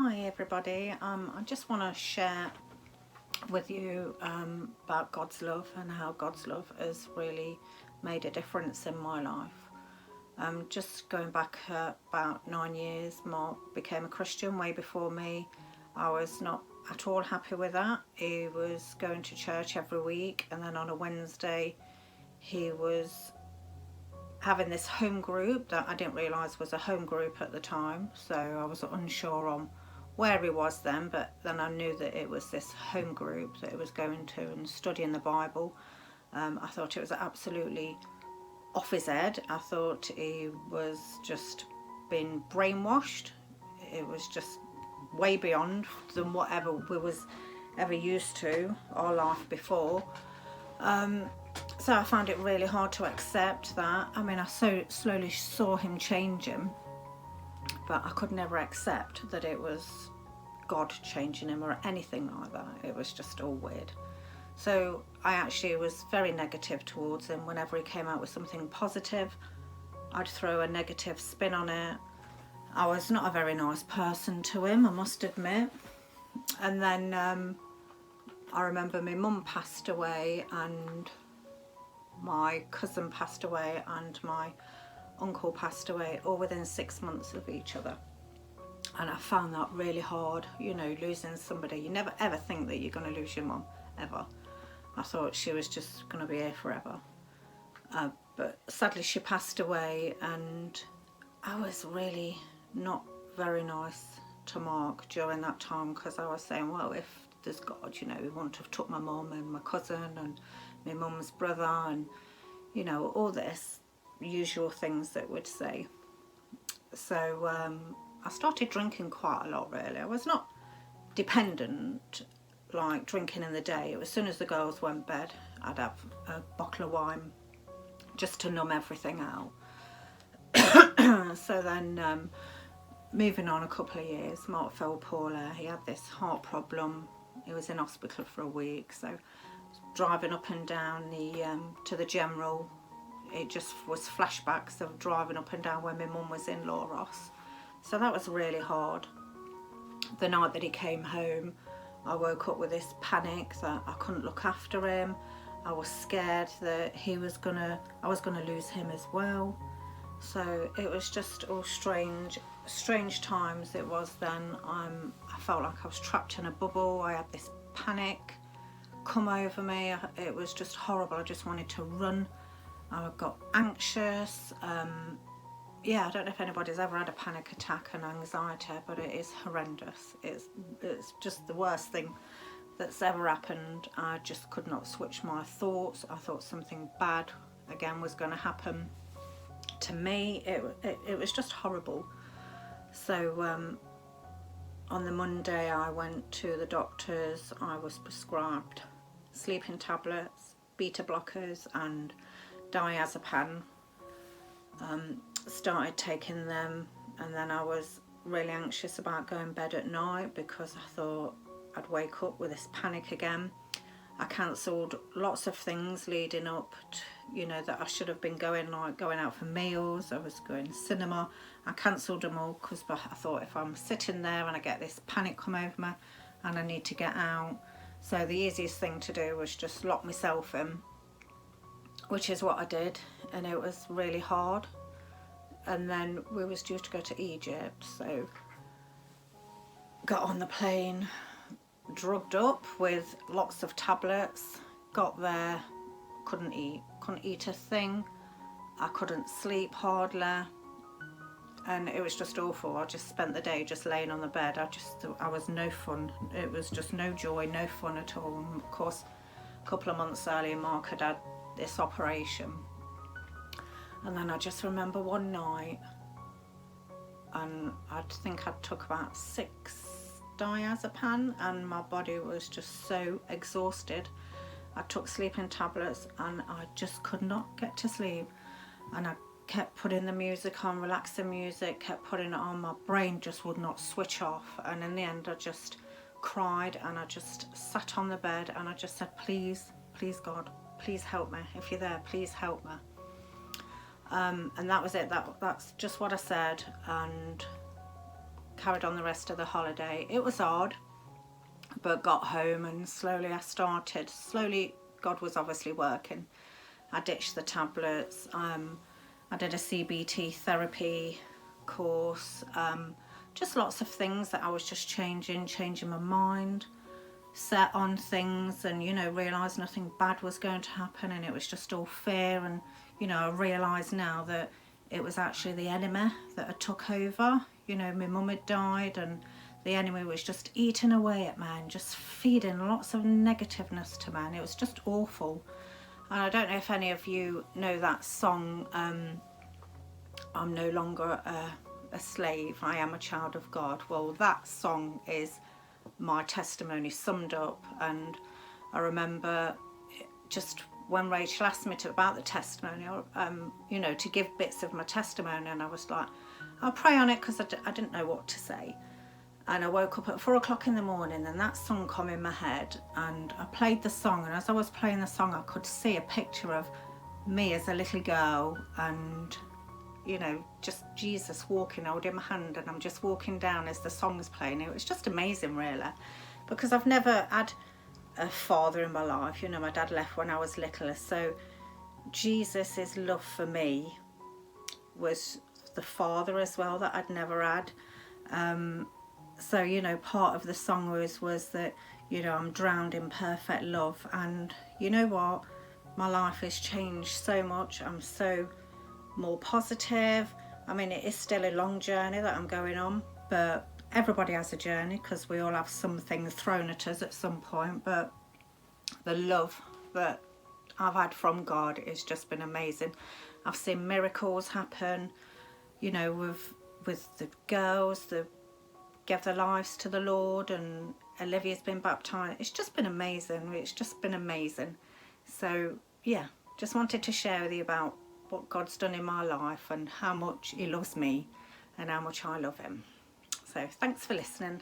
Hi everybody, I just want to share with you about God's love and how God's love has really made a difference in my life. Just going back about 9 years, Mark became a Christian way before me. I was not at all happy with that. He was going to church every week, and then on a Wednesday he was having this home group that I didn't realise was a home group at the time, so I was unsure on where he was then, but then I knew that it was this home group that he was going to and studying the Bible. I thought it was absolutely off his head. I thought he was just being brainwashed. It was just way beyond than whatever we was ever used to our life before. So I found it really hard to accept that. I mean, I so slowly saw him changing, but I could never accept that it was God changing him or anything like that. It was just all weird. So I actually was very negative towards him. Whenever he came out with something positive, I'd throw a negative spin on it. I was not a very nice person to him, I must admit. And then I remember my mum passed away, and my cousin passed away, and my uncle passed away, all within 6 months of each other. And I found that really hard, you know, losing somebody. You never ever think that you're going to lose your mum, ever. I thought she was just going to be here forever. But sadly she passed away, and I was really not very nice to Mark during that time, because I was saying, well, if there's God, you know, he wouldn't have took my mum and my cousin and my mum's brother and, you know, all this usual things that we'd say. So I started drinking quite a lot, really. I was not dependent, like drinking in the day. It was as soon as the girls went to bed, I'd have a bottle of wine just to numb everything out. So then moving on a couple of years, Mark fell poorly. He had this heart problem. He was in hospital for a week, so driving up and down to the General, it just was flashbacks of driving up and down where my mum was in Law Ross. So that was really hard. The night that he came home, I woke up with this panic that I couldn't look after him. I was scared that I was gonna lose him as well. So it was just all strange times it was then. I felt like I was trapped in a bubble. I had this panic come over me. It was just horrible. I just wanted to run. I got anxious. Yeah, I don't know if anybody's ever had a panic attack and anxiety, but it is horrendous. It's just the worst thing that's ever happened. I just could not switch my thoughts. I thought something bad again was going to happen to me. It was just horrible. So on the Monday I went to the doctors. I was prescribed sleeping tablets, beta blockers and diazepam. Started taking them, and then I was really anxious about going to bed at night because I thought I'd wake up with this panic again. I cancelled lots of things leading up to, you know, that I should have been going, like going out for meals. I was going to cinema. I cancelled them all because I thought if I'm sitting there and I get this panic come over me and I need to get out, so the easiest thing to do was just lock myself in, which is what I did, and it was really hard. And then we was due to go to Egypt, so got on the plane, drugged up with lots of tablets, got there, couldn't eat a thing, I couldn't sleep hardly, and it was just awful. I just spent the day just laying on the bed. I was no fun. It was just no joy, no fun at all. And of course, a couple of months earlier, Mark had this operation. And then I just remember one night, and I think I took about 6 diazepam, and my body was just so exhausted. I took sleeping tablets and I just could not get to sleep, and I kept putting the music on, relaxing music, kept putting it on. My brain just would not switch off, and in the end I just cried, and I just sat on the bed and I just said, please God, please help me. If you're there, please help me. And that was it. That's just what I said, and carried on the rest of the holiday. It was hard, but got home and slowly God was obviously working. I ditched the tablets. I did a CBT therapy course. Just lots of things that I was just changing my mind, set on things, and realised nothing bad was going to happen, and it was just all fear. And I realise now that it was actually the enemy that had took over. My mum had died, and the enemy was just eating away at man, just feeding lots of negativeness to man. It was just awful. And I don't know if any of you know that song, I'm no longer a slave, I am a child of God. Well, that song is my testimony summed up. And I remember just when Rachel asked me about the testimony, to give bits of my testimony, and I was like, I'll pray on it, because I didn't know what to say. And I woke up at 4 o'clock in the morning, and that song came in my head, and I played the song, and as I was playing the song I could see a picture of me as a little girl, and just Jesus walking, holding my hand, and I'm just walking down as the song's playing. It was just amazing, really, because I've never had a father in my life. My dad left when I was little, so Jesus's love for me was the father as well that I'd never had. So part of the song was that I'm drowned in perfect love, and you know what, my life has changed so much. I'm so more positive. I mean, it is still a long journey that I'm going on, but everybody has a journey, because we all have something thrown at us at some point. But the love that I've had from God has just been amazing. I've seen miracles happen, with the girls that gave their lives to the Lord, and Olivia's been baptised. It's just been amazing. It's just been amazing. So yeah, just wanted to share with you about what God's done in my life, and how much he loves me and how much I love him. So thanks for listening.